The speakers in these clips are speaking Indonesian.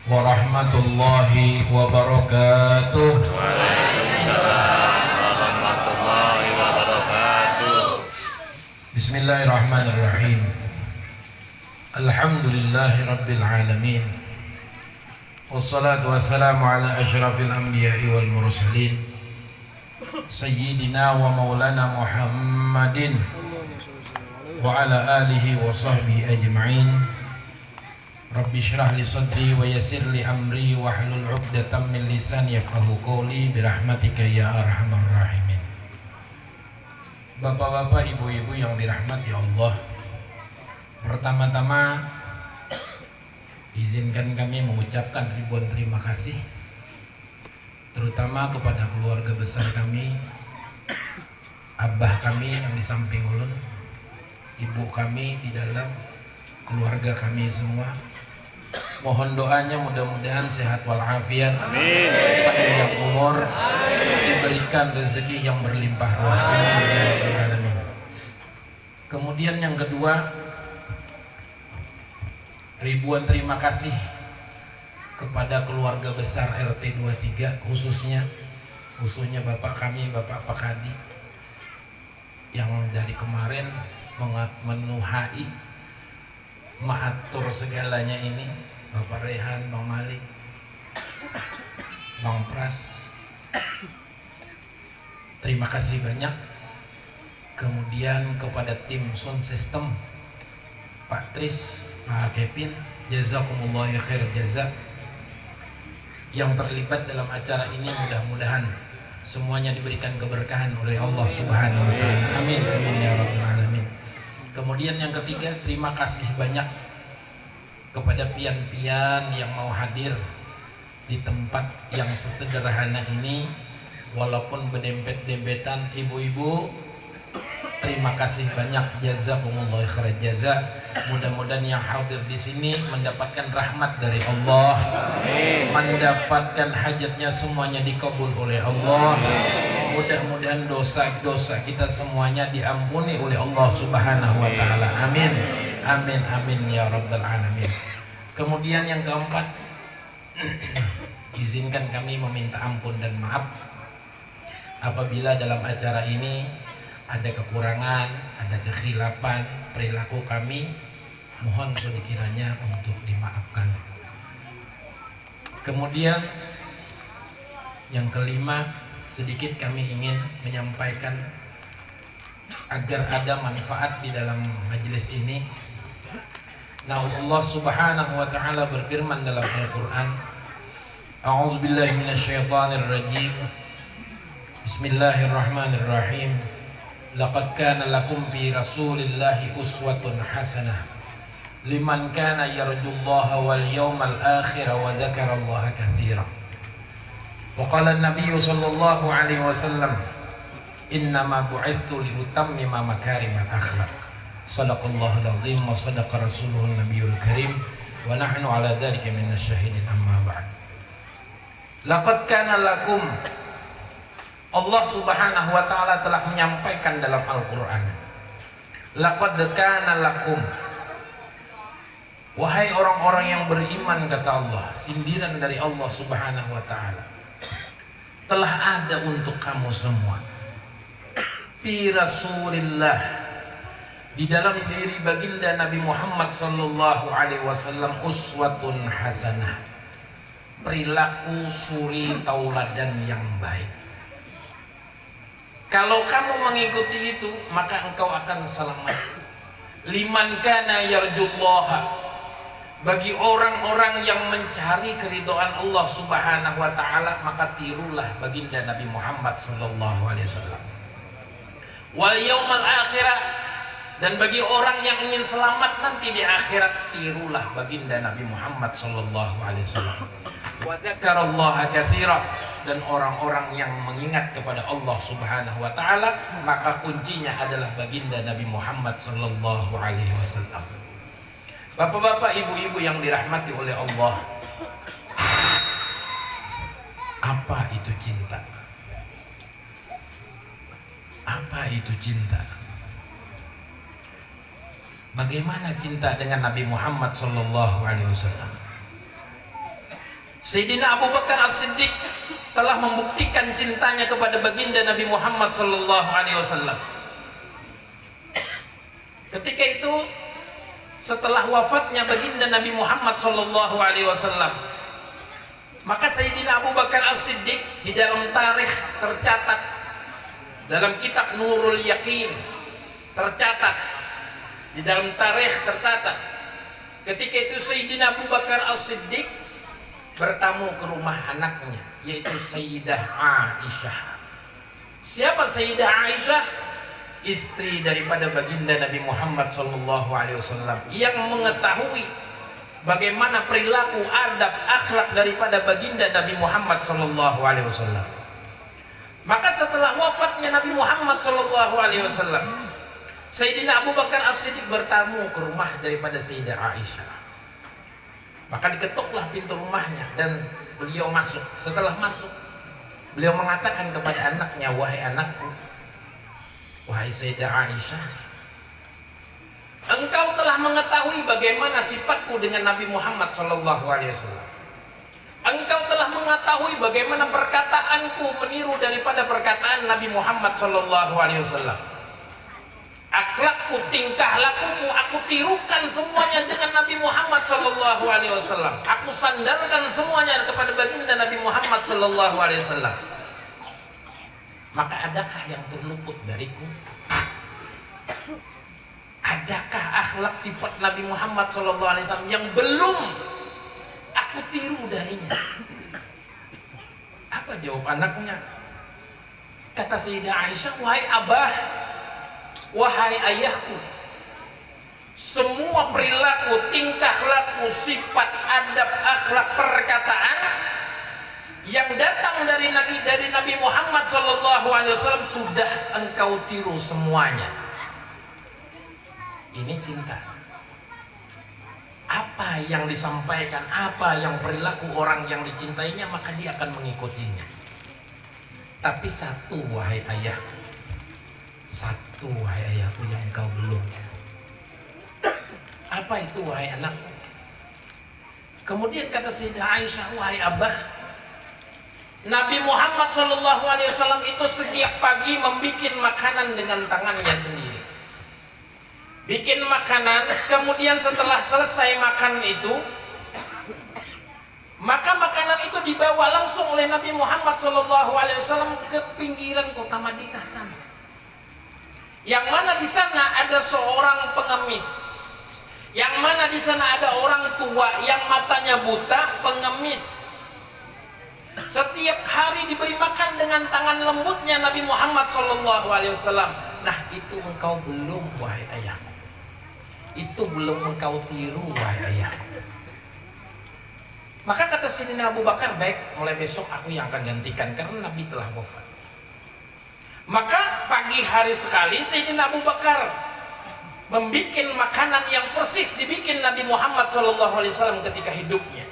warahmatullahi wabarakatuh. Waalaikumsalam warahmatullahi wabarakatuh. Bismillahirrahmanirrahim. Alhamdulillahi rabbil alamin. Wassalatu wassalamu ala asyrafil anbiya'i wal mursalin Sayyidina wa maulana Muhammadin wa ala alihi wa sahbihi ajma'in. Rabbi syrah li sadri wa yassir li amri wa hlul 'uqdatam min lisani yafqahu qawli birahmatika ya arhamar rahimin. Bapak-bapak, ibu-ibu yang dirahmati Allah, pertama-tama izinkan kami mengucapkan ribuan terima kasih terutama kepada keluarga besar kami, abah kami yang di samping ulun, ibu kami di dalam, keluarga kami semua. Mohon doanya mudah-mudahan sehat walafiat, panjang umur, diberikan rezeki yang berlimpah ruah. Amin ya rabbal alamin. Kemudian yang kedua, ribuan terima kasih kepada keluarga besar RT 23, khususnya bapak kami, Bapak Pakadi, yang dari kemarin menuhai mengatur segalanya ini, Bapak Rehan, Bang Malik, Bang Pras, terima kasih banyak. Kemudian kepada tim sound system, Pak Tris, Pak Kevin, jazakumullah khair jaza, yang terlibat dalam acara ini. Mudah-mudahan semuanya diberikan keberkahan oleh Allah Subhanahu wa taala. Amin amin ya rabbal alamin. Kemudian yang ketiga, terima kasih banyak kepada pian-pian yang mau hadir di tempat yang sesederhana ini, walaupun berdempet-dempetan. Ibu-ibu, terima kasih banyak, jazakumullah khairan jaza. Mudah-mudahan yang hadir di sini mendapatkan rahmat dari Allah, mendapatkan hajatnya semuanya dikabul oleh Allah. Mudah-mudahan dosa-dosa kita semuanya diampuni oleh Allah Subhanahu wa taala. Amin. Amin amin ya rabbal alamin. Kemudian yang keempat, izinkan kami meminta ampun dan maaf apabila dalam acara ini ada kekurangan, ada kekhilafan perilaku kami. Mohon sedikiranya untuk dimaafkan. Kemudian yang kelima, sedikit kami ingin menyampaikan agar ada manfaat di dalam majelis ini. Nah, Allah Subhanahu wa taala berfirman dalam Al-Qur'an, A'udzubillahi minasyaitonirrajim. Bismillahirrahmanirrahim. Laqad kana lakum fi Rasulillahi uswatun hasanah liman kana yarjullaha wal yawmal akhir wa dzakarallaha katsiran. Wa qala an-nabiy sallallahu alaihi wasallam, innama bu'ithtu liutammima makarimal akhlaq. Shadaqallahul azim wa shadaqa rasuluhun nabiyul karim wa nahnu ala dzalika minasyahidin amma ba'd. Laqad kana lakum, Allah Subhanahu wa taala telah menyampaikan dalam Al-Qur'an, laqad kana lakum, wahai orang-orang yang beriman, kata Allah, sindiran dari Allah Subhanahu wa taala, telah ada untuk kamu semua fi Rasulillah, di dalam diri baginda Nabi Muhammad sallallahu alaihi wasallam, uswatun hasanah, perilaku suri tauladan yang baik. Kalau kamu mengikuti itu, maka engkau akan selamat. Liman kana yarjullaha, bagi orang-orang yang mencari keridhaan Allah Subhanahu wa taala, maka tirulah baginda Nabi Muhammad sallallahu alaihi wasallam. Wal yaumal akhirah, dan bagi orang yang ingin selamat nanti di akhirat, tirulah baginda Nabi Muhammad sallallahu alaihi wasallam. Wa dzakarallaha katsiran, dan orang-orang yang mengingat kepada Allah Subhanahu wa taala, maka kuncinya adalah baginda Nabi Muhammad sallallahu alaihi wasallam. Bapak-bapak, ibu-ibu yang dirahmati oleh Allah, apa itu cinta? Apa itu cinta? Bagaimana cinta dengan Nabi Muhammad sallallahu alaihi wasallam? Sayyidina Abu Bakar As-Siddiq telah membuktikan cintanya kepada baginda Nabi Muhammad sallallahu alaihi wasallam. Ketika itu, setelah wafatnya baginda Nabi Muhammad sallallahu alaihi wasallam, maka Sayyidina Abu Bakar As-Siddiq di dalam tarikh tercatat, dalam kitab Nurul Yaqin tercatat, di dalam tarikh tercatat, ketika itu Sayyidina Abu Bakar As-Siddiq bertamu ke rumah anaknya, yaitu Sayyidah Aisyah. Siapa Sayyidah Aisyah? Istri daripada baginda Nabi Muhammad sallallahu alaihi wasallam, yang mengetahui bagaimana perilaku, adab, akhlak daripada baginda Nabi Muhammad sallallahu alaihi wasallam. Maka setelah wafatnya Nabi Muhammad sallallahu alaihi wasallam, Sayyidina Abu Bakar As-Siddiq bertamu ke rumah daripada Sayyidah Aisyah. Maka diketuklah pintu rumahnya dan beliau masuk. Setelah masuk, beliau mengatakan kepada anaknya, "Wahai anakku, wahai Sayyidah Aisyah, engkau telah mengetahui bagaimana sifatku dengan Nabi Muhammad sallallahu alaihi wasallam. Engkau telah mengetahui bagaimana perkataanku meniru daripada perkataan Nabi Muhammad sallallahu alaihi wasallam. Akhlakku, tingkah lakuku, aku tirukan semuanya dengan Nabi Muhammad sallallahu alaihi wasallam. Aku sandarkan semuanya kepada baginda Nabi Muhammad sallallahu alaihi wasallam. Maka adakah yang terluput dariku? Adakah akhlak sifat Nabi Muhammad sallallahu alaihi wasallam yang belum aku tiru darinya?" Apa jawab anaknya? Kata Sayyidah Aisyah, "Wahai abah, wahai ayahku, semua perilaku, tingkah laku, sifat, adab, akhlak, perkataan yang datang dari Nabi Muhammad sallallahu alaihi wasallam sudah engkau tiru semuanya." Ini cinta. Apa yang disampaikan, apa yang perilaku orang yang dicintainya, maka dia akan mengikutinya. Tapi satu, wahai ayahku, satu, wahai ayahku, yang engkau belum. Apa itu, wahai anakku? Kemudian kata Sayyidah Aisyah, "Wahai abah, Nabi Muhammad SAW itu setiap pagi membikin makanan dengan tangannya sendiri. Bikin makanan, kemudian setelah selesai makan itu, maka makanan itu dibawa langsung oleh Nabi Muhammad SAW ke pinggiran kota Madinah sana. Yang mana di sana ada seorang pengemis, yang mana di sana ada orang tua yang matanya buta, pengemis. Setiap hari diberi makan dengan tangan lembutnya Nabi Muhammad SAW. Nah, itu engkau belum, wahai ayahku. Itu belum engkau tiru, wahai ayahku. Maka kata Sayyidina Abu Bakar, "Baik, mulai besok aku yang akan gantikan karena Nabi telah wafat." Maka pagi hari sekali Sayyidina Abu Bakar membuat makanan yang persis dibikin Nabi Muhammad SAW ketika hidupnya.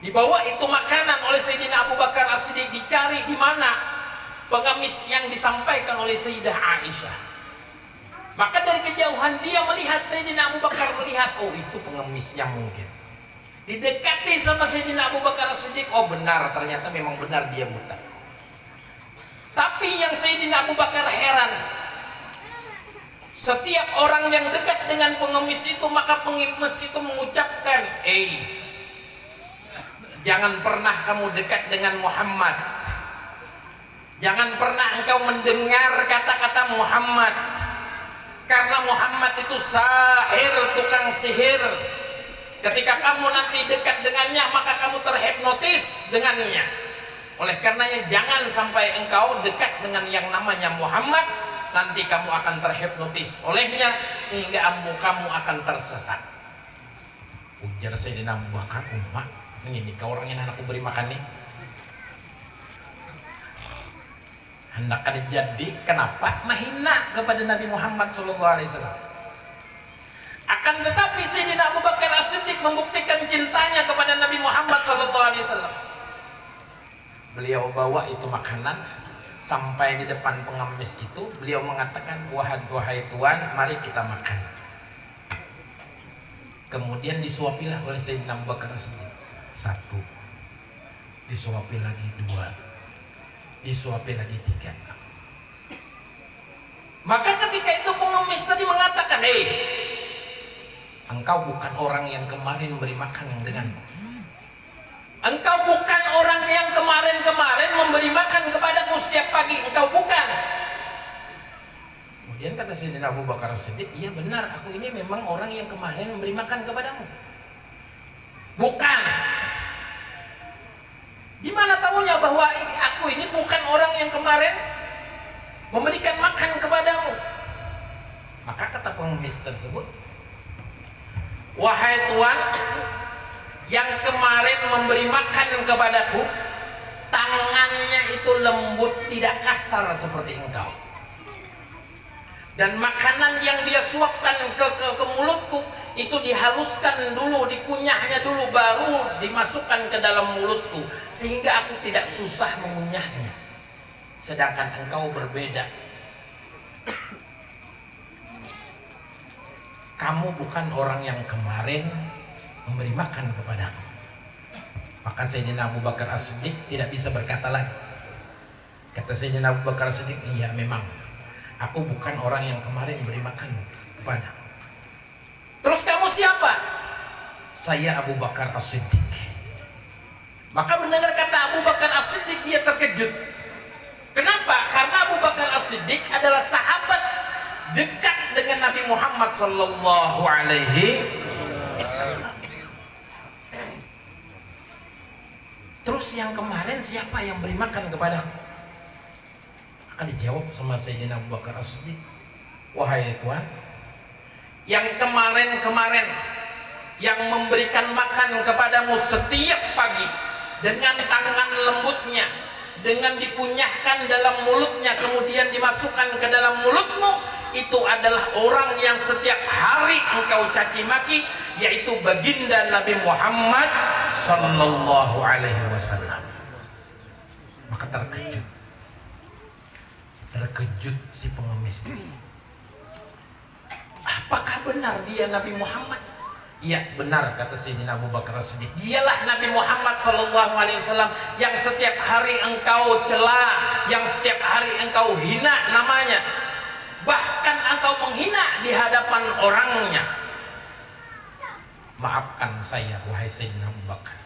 Dibawa itu makanan oleh Sayyidina Abu Bakar As-Siddiq, dicari di mana pengemis yang disampaikan oleh Sayyidah Aisyah. Maka dari kejauhan dia melihat, Sayyidina Abu Bakar melihat, oh itu pengemis yang mungkin. Didekati sama Sayyidina Abu Bakar As-Siddiq, oh benar, ternyata memang benar dia buta. Tapi yang Sayyidina Abu Bakar heran, setiap orang yang dekat dengan pengemis itu, maka pengemis itu mengucapkan, jangan pernah kamu dekat dengan Muhammad. Jangan pernah engkau mendengar kata-kata Muhammad. Karena Muhammad itu sahir, tukang sihir. Ketika kamu nanti dekat dengannya, maka kamu terhipnotis dengannya. Oleh karenanya jangan sampai engkau dekat dengan yang namanya Muhammad. Nanti kamu akan terhipnotis olehnya, sehingga kamu akan tersesat. Ujar Sayyidina Abu Bakar, "Umma, ini kau orang ini anakku beri makan nih. Hendak ada jadi, kenapa menghina kepada Nabi Muhammad SAW?" Akan tetapi Sayyidina Abu Bakar As-Siddiq membuktikan cintanya kepada Nabi Muhammad SAW. Beliau bawa itu makanan sampai di depan pengemis itu. Beliau mengatakan, wahai tuan, mari kita makan. Kemudian disuapilah oleh Sayyidina Abu Bakar As-Siddiq. 1, disuapi lagi 2, disuapi lagi 3. Maka ketika itu pengemis tadi mengatakan, hei, engkau bukan orang yang kemarin beri makan denganku. Engkau bukan orang yang kemarin-kemarin memberi makan kepadaku setiap pagi. Engkau bukan. Kemudian kata Sayyidina Abu Bakar As-Siddiq, iya benar, aku ini memang orang yang kemarin memberi makan kepadamu. Bukan. Di mana tahunya bahwa aku ini bukan orang yang kemarin memberikan makan kepadamu? Maka kata pengemis tersebut, wahai Tuan, yang kemarin memberi makan kepadaku, tangannya itu lembut, tidak kasar seperti engkau. Dan makanan yang dia suapkan ke mulutku itu dihaluskan dulu, dikunyahnya dulu, baru dimasukkan ke dalam mulutku, sehingga aku tidak susah mengunyahnya. Sedangkan engkau berbeda. Kamu bukan orang yang kemarin memberi makan kepadaku. Maka Sayyidina Abu Bakar As-Siddiq tidak bisa berkata lagi. Kata Sayyidina Abu Bakar As-Siddiq, iya memang aku bukan orang yang kemarin beri makan kepadamu. Terus kamu siapa? Saya Abu Bakar As-Siddiq. Maka mendengar kata Abu Bakar As-Siddiq, dia terkejut. Kenapa? Karena Abu Bakar As-Siddiq adalah sahabat dekat dengan Nabi Muhammad sallallahu alaihi wasallam. Terus yang kemarin siapa yang beri makan kepadaku? Akan dijawab sama Sayyidina Abu Bakar As-Siddiq, wahai Tuan, yang kemarin-kemarin yang memberikan makan kepadamu setiap pagi dengan tangan lembutnya, dengan dikunyahkan dalam mulutnya kemudian dimasukkan ke dalam mulutmu, itu adalah orang yang setiap hari engkau caci maki, yaitu baginda Nabi Muhammad sallallahu alaihi wasallam. Maka terkejut si pengemis ini. Apakah benar dia Nabi Muhammad? Iya benar, kata Sayyidina Abu Bakar As-Siddiq. Dialah Nabi Muhammad sallallahu alaihi wasallam yang setiap hari engkau cela, yang setiap hari engkau hina namanya, bahkan engkau menghina di hadapan orangnya. Maafkan saya wahai Sayyidina Abu Bakar,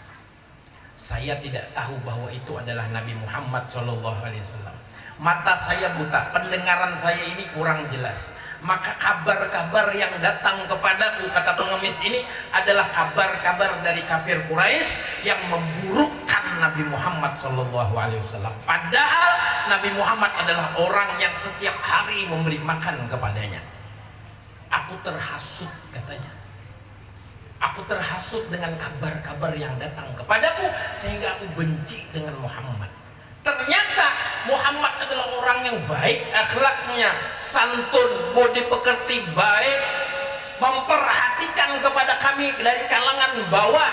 saya tidak tahu bahwa itu adalah Nabi Muhammad sallallahu alaihi wasallam. Mata saya buta, pendengaran saya ini kurang jelas. Maka kabar-kabar yang datang kepadaku, kata pengemis ini, adalah kabar-kabar dari kafir Quraisy yang memburukkan Nabi Muhammad SAW. Padahal Nabi Muhammad adalah orang yang setiap hari memberi makan kepadanya. Aku terhasut, katanya. Aku terhasut dengan kabar-kabar yang datang kepadaku sehingga aku benci dengan Muhammad. Ternyata Muhammad adalah orang yang baik akhlaknya, santun, budi pekerti baik, memperhatikan kepada kami dari kalangan bawah.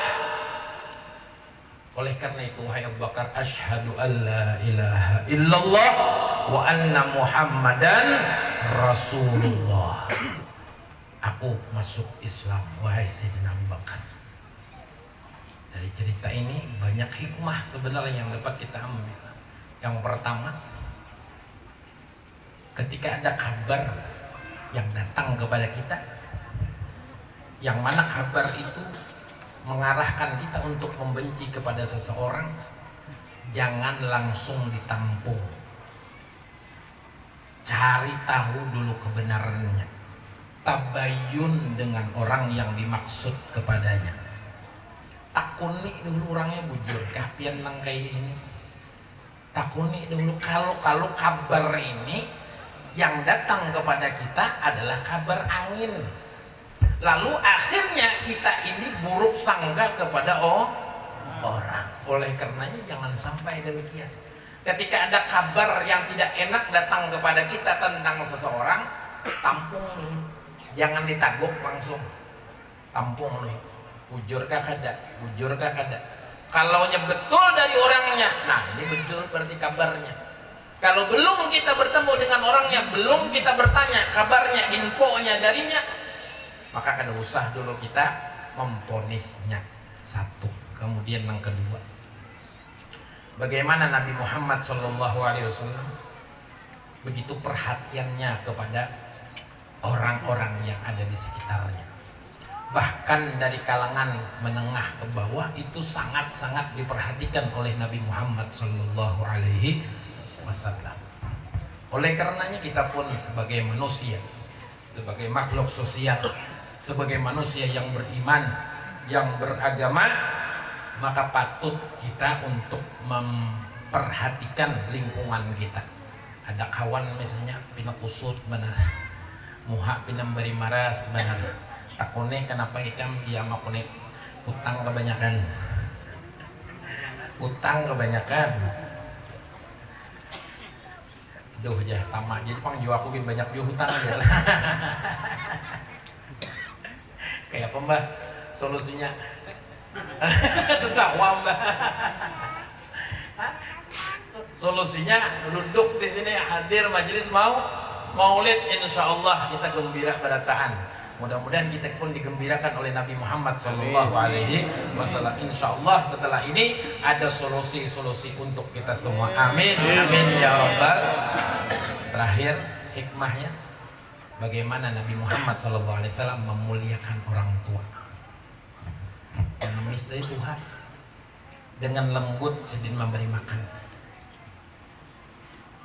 Oleh karena itu, wahai Abu Bakar, asyhadu an la ilaha illallah wa anna Muhammadan Rasulullah. Aku masuk Islam, wahai Sayyidina Abu Bakar. Dari cerita ini banyak hikmah sebenarnya yang dapat kita ambil. Yang pertama, ketika ada kabar yang datang kepada kita, yang mana kabar itu mengarahkan kita untuk membenci kepada seseorang, jangan langsung ditampung. Cari tahu dulu kebenarannya. Tabayun dengan orang yang dimaksud kepadanya. Takuni dulu orangnya bujur kah pian nang kayak ini. Takuni dulu kalau kabar ini yang datang kepada kita adalah kabar angin. Lalu akhirnya kita ini buruk sangka kepada orang. Oleh karenanya jangan sampai demikian. Ketika ada kabar yang tidak enak datang kepada kita tentang seseorang, tampung dulu. Jangan ditaguk langsung. Tampung dulu. Bujurkah kada? Bujurkah kada? Kalau betul dari orangnya, nah ini betul berarti kabarnya. Kalau belum kita bertemu dengan orangnya, belum kita bertanya kabarnya, infonya darinya, maka kada usah dulu kita memponisnya. Satu. Kemudian yang kedua, bagaimana Nabi Muhammad SAW begitu perhatiannya kepada orang-orang yang ada di sekitarnya. Bahkan dari kalangan menengah ke bawah itu sangat-sangat diperhatikan oleh Nabi Muhammad SAW. Oleh karenanya kita pun sebagai manusia, sebagai makhluk sosial, sebagai manusia yang beriman, yang beragama, maka patut kita untuk memperhatikan lingkungan kita. Ada kawan misalnya pina kusut benar, muha pina beri maras benar, takone kenapa ikam ia makone utang kebanyakan, duh aja sama jadi pang jauh aku bin banyak jauh hutang aja. Kayak apa mbah solusinya? Tertawa mbah. Solusinya duduk di sini hadir majelis maulid, insya Allah kita gembira berataan. Mudah-mudahan kita pun digembirakan oleh Nabi Muhammad SAW. Insya Allah setelah ini ada solusi-solusi untuk kita semua. Amin, amin ya Rabbal. Terakhir hikmahnya, bagaimana Nabi Muhammad SAW memuliakan orang tua, memisai Tuhan, dengan lembut sedin memberi makan,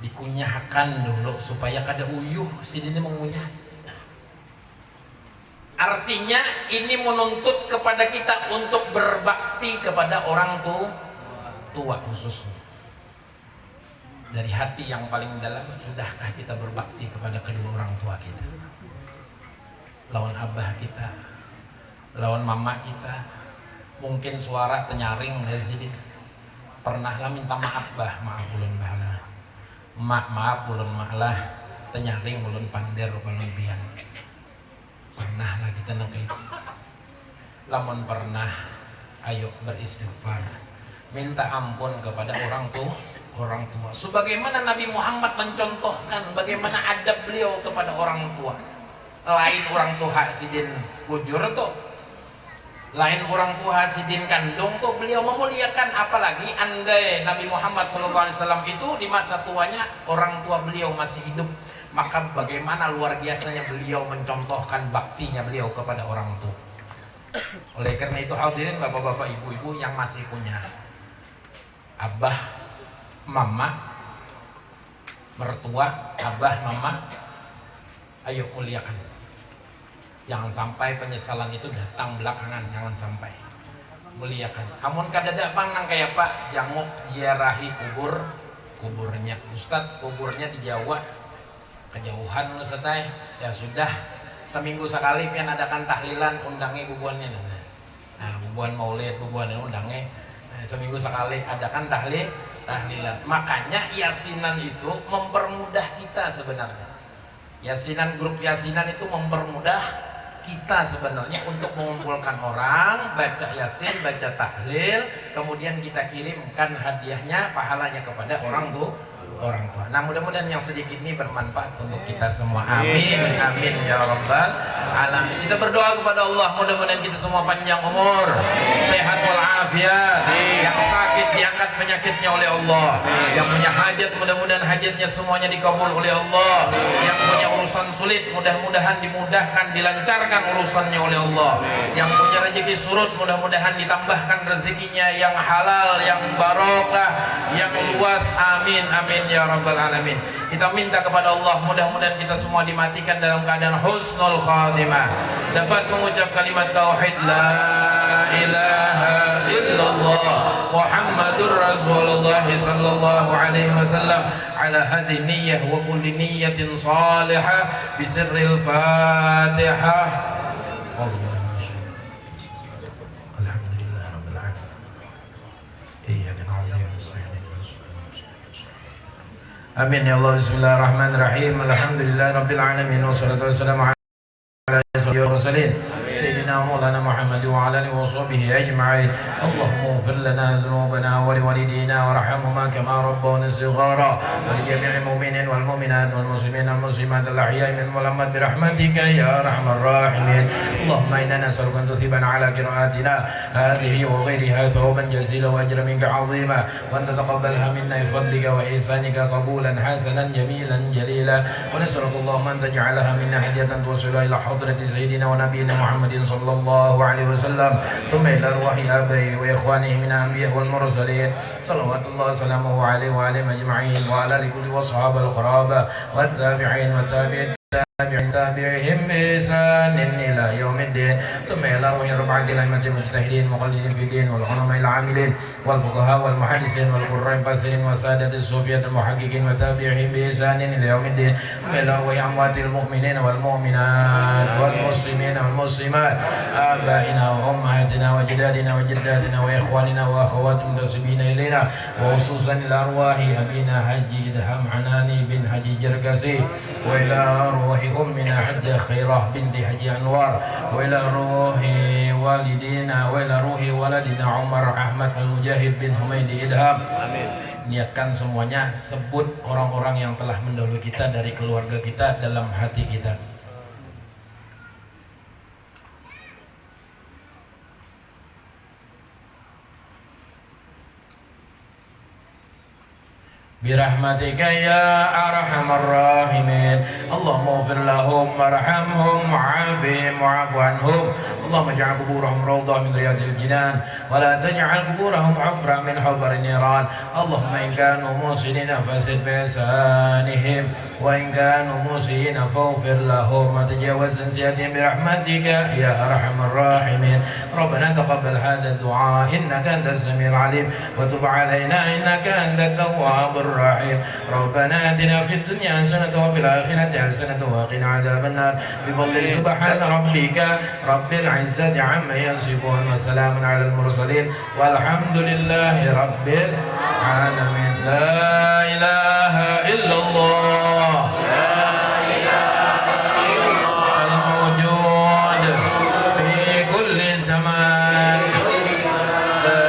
dikunyahkan dulu supaya kada uyuh sedin mengunyah. Artinya ini menuntut kepada kita untuk berbakti kepada orang tua khususnya. Dari hati yang paling dalam, sudahkah kita berbakti kepada kedua orang tua kita? Lawan abah kita, lawan mama kita, mungkin suara tenyaring dari sini. Pernahlah minta maaf bah, maaf ulun bahala, maaf ulun malah, tenyaring ulun pander ulun bian. Pernah lah kita nangka itu. Lamun pernah, ayo beristighfar, minta ampun kepada orang tua. Sebagaimana Nabi Muhammad mencontohkan bagaimana adab beliau kepada orang tua. Lain orang tua sidin kujur tuh, lain orang tua sidin kandung tuh, beliau memuliakan. Apalagi andai Nabi Muhammad SAW itu di masa tuanya orang tua beliau masih hidup, maka bagaimana luar biasanya beliau mencontohkan baktinya beliau kepada orang tua. Oleh karena itu hadirin bapak-bapak, ibu-ibu yang masih punya abah, mama, mertua, abah, mama, ayo muliakan. Jangan sampai penyesalan itu datang belakangan, jangan sampai. Muliakan. Amun kadada pang nang kayak Pak janguk ziarahi kuburnya. Ustadz kuburnya di Jawa, kejauhan Ustadz, ya sudah seminggu sekali pian adakan tahlilan, undangi bubuannya. Nah, bubuan maulid, bubuan undangi. Nah, seminggu sekali adakan tahlilan. Makanya yasinan itu mempermudah kita sebenarnya. Yasinan, grup yasinan itu mempermudah kita sebenarnya untuk mengumpulkan orang, baca yasin, baca tahlil, kemudian kita kirimkan hadiahnya, pahalanya kepada orang tua. Nah, mudah-mudahan yang sedikit ini bermanfaat untuk kita semua. Amin, amin ya Rabbal alamin. Kita berdoa kepada Allah, mudah-mudahan kita semua panjang umur, sehat walafiat, yang sakit diangkat penyakitnya oleh Allah, yang punya hajat mudah-mudahan hajatnya semuanya dikabul oleh Allah, yang punya urusan sulit mudah-mudahan dimudahkan, dilancarkan urusannya oleh Allah, yang punya rezeki surut mudah-mudahan ditambahkan rezekinya yang halal, yang barokah, yang luas. Amin, amin ya Rabbal alamin. Kita minta kepada Allah mudah-mudahan kita semua dimatikan dalam keadaan husnul khatimah, dapat mengucap kalimat tauhid la ilaha illallah Muhammadur Rasulullah sallallahu alaihi wasallam ala hadhihi niyyah wa kulli niyyatin salihah bi sirril Fatihah. Amin ya Allah. Bismillahirrahmanirrahim. Alhamdulillah rabbil alamin wassalatu wassalamu ala asyrofil mursalin sayyidina سيدنا مولانا محمد وعلى آله وصحبه أجمعين. اللهم اغفر لنا ذنوبنا ولوالدينا وارحمهما كما ربونا صغارا، ولجميع المؤمنين والمؤمنات والمسلمين والمسلمات الأحياء منهم والأموات برحمتك يا أرحم الراحمين. اللهم إنا نسألك أن تثيبنا على قراءاتنا هذه وغيرها ثوابا جزيلا وأجرا منك عظيما، وأن تتقبلها منا بفضلك وإحسانك قبولا حسنا جميلا جليلا. ونسألك اللهم أن تجعلها منا هدية توصل إلى حضرة سيدنا ونبينا محمد صلى الله عليه وسلم، ثم إلى أرواح آبائه وإخوانه من الأنبياء والمرسلين صلوات الله وسلامه عليه وعليهم أجمعين، وعلى كل وصحاب القرابة والتابعين وتابعين تابعهم بإحسان إلى يوم الدين، ثم إلى أرواح أربعة الأئمة المجتهدين المقلدين في الدين والعلماء العاملين والفقهاء والمحدثين والقراء المفسرين وسادة الصوفية المحققين وتابعهم بإحسان إلى يوم الدين، ثم إلى أرواح أموات المؤمنين والمؤمنات والمسلمين والمسلمات، آبائنا وأمهاتنا وجدادنا وجداتنا وإخواننا وأخوات المنتسبين إلينا، وخصوصا إلى أرواح أبينا حج إدهام عناني بن حج جرقسي، وإلى روح أمنا حجة خيرة بنت حجي أنوار، وإلى روح والدينا وإلى روح ولدنا عمر أحمد المجاهد bin Humaydi Idham. Niatkan semuanya, sebut orang-orang yang telah mendahului kita dari keluarga kita dalam hati kita. برحمتك يا أرحم الراحمين. اللهم اغفر لهم وارحمهم وعافهم واعف عنهم. اللهم اجعل قبورهم روضة من رياض الجنان، ولا تجعل قبورهم حفرة من حفر النيران. اللهم إن كانوا موصلين فاسد بإحسانهم، وإن كانوا مسيئين فاغفر لهم وتجاوز عن سيئاتهم برحمتك يا أرحم الراحمين. ربنا تقبل هذا الدعاء إنك أنت السميع العليم، وتب علينا إنك أنت التواب الرحيم. ربنا آتنا في الدنيا حسنة وفي الآخرة حسنة وقنا عذاب النار، بفضل سبحان ربك رب العزة عما يصفون، وسلام على المرسلين والحمد لله رب العالمين. لا إله إلا الله الموجود في كل زمان. لا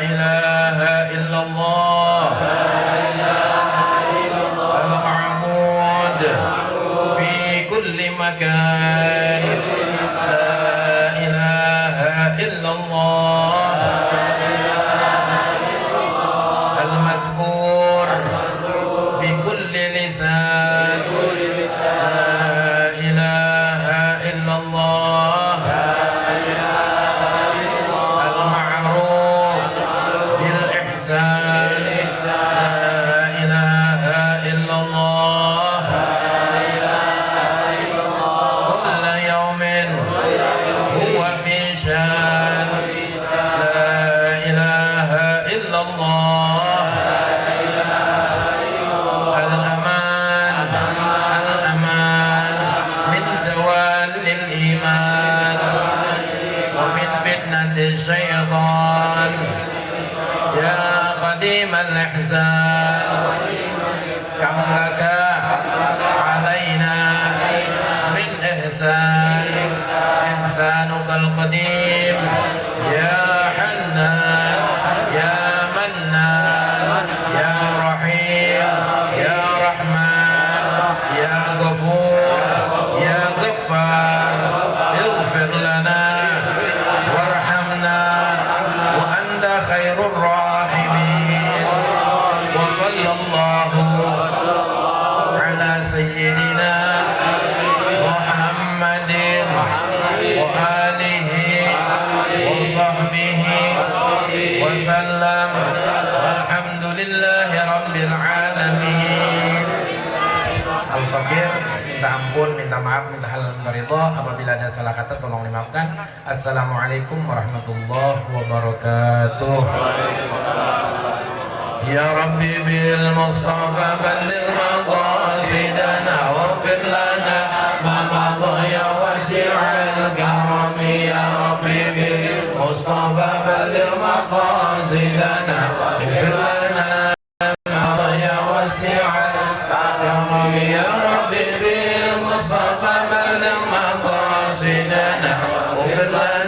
إله إلا الله المعبود في كل مكان. لا إله إلا الله المذكور بكل لسان. لا إله إلا الله المعروف بالإحسان. لا إله إلا الله كل يوم هو في شان. لا إله إلا الله الأمان الأمان من زوال الإيمان ومن فتنة الشيطان. يا قديم الإحسان كم لك علينا من إحسان، إحسانك القديم يا حنان يا منان يا رحيم يا رحمن يا غفور يا غفار. اغفر لنا وارحمنا وأنت خير الراحمين. وصلى الله على سيدنا محمد وآله وصحبه وسلم، والحمد لله رب العالمين. Al-Fakir minta ampun, minta maaf, minta halal, minta ridha. Apabila ada salah kata tolong dimaafkan. Assalamualaikum warahmatullahi wabarakatuh. يا ربي بالمصطفى بلغ مقاصدنا واغفر لنا ما مضى يا واسع الكرم. يا ربي بالمصطفى بلغ مقاصدنا واغفر لنا ما مضى يا واسع الكرم. يا ربي بالمصطفى بلغ مقاصدنا معاصينا اغفر لنا